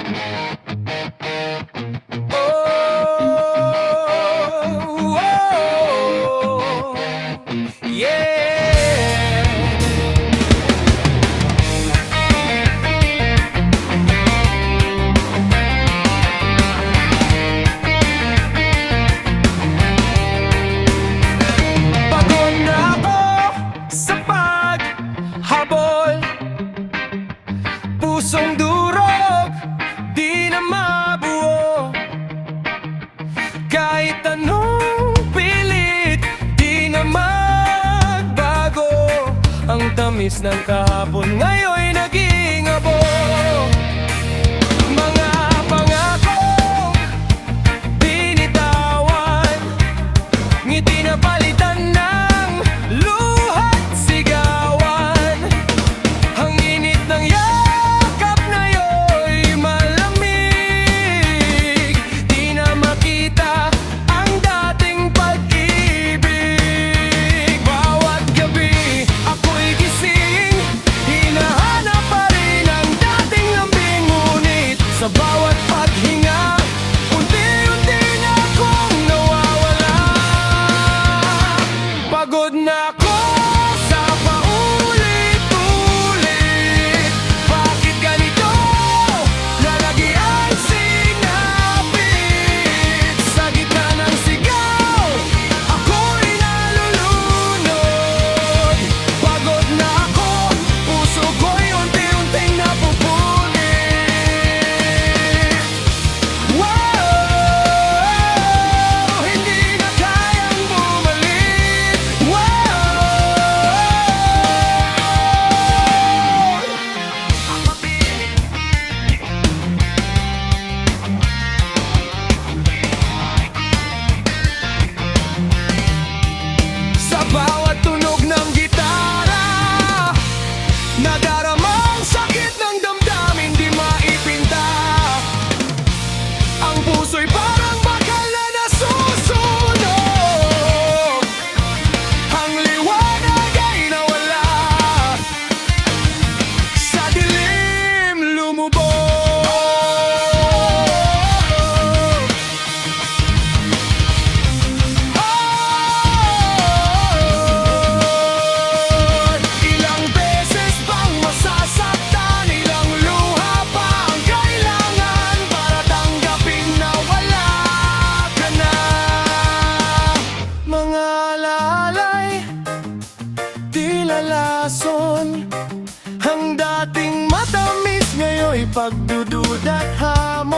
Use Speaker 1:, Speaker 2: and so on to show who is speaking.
Speaker 1: Oh, oh, yeah. Pagod na ako sa paghabol, pusong durog, di na mabuo. Kahit anong pilit, di na magbago. Ang tamis ng kahapon ngayon'y naging abo. Mga pangakong binitawan, ngiti na palitan ng luha't sigawan. Ang init ng yakap ngayon'y malamig, di na makita ang dating pag-ibig. Bawat gabi ako'y gising, hinahanap pa rin ang dating lambing. Ngunit sa bawat paghinga, unti-unti na akong nawawala. Pagod na ako sa paulit-ulit. Bakit ganito? Lalagi ang sinapit. Sa gitna ng sigaw, ako'y nalulunod. Pagod na ako, puso ko'y unti-unting napupunit. Wow, hindi na kayang bumalik. Sa bawat tunog ng gitara, nadaramang sakit ng damdamin di maipinta. Ang puso'y parang bakal na nasusunog. Ang liwanag ay nawala, sa dilim lumubog. Ilang beses bang masasaktan, ilang luha pa ang kailangan para tanggapin na wala ka na. Mga alalay, di lalason, ang dating matamis ngayon'y pagdududa't hamon.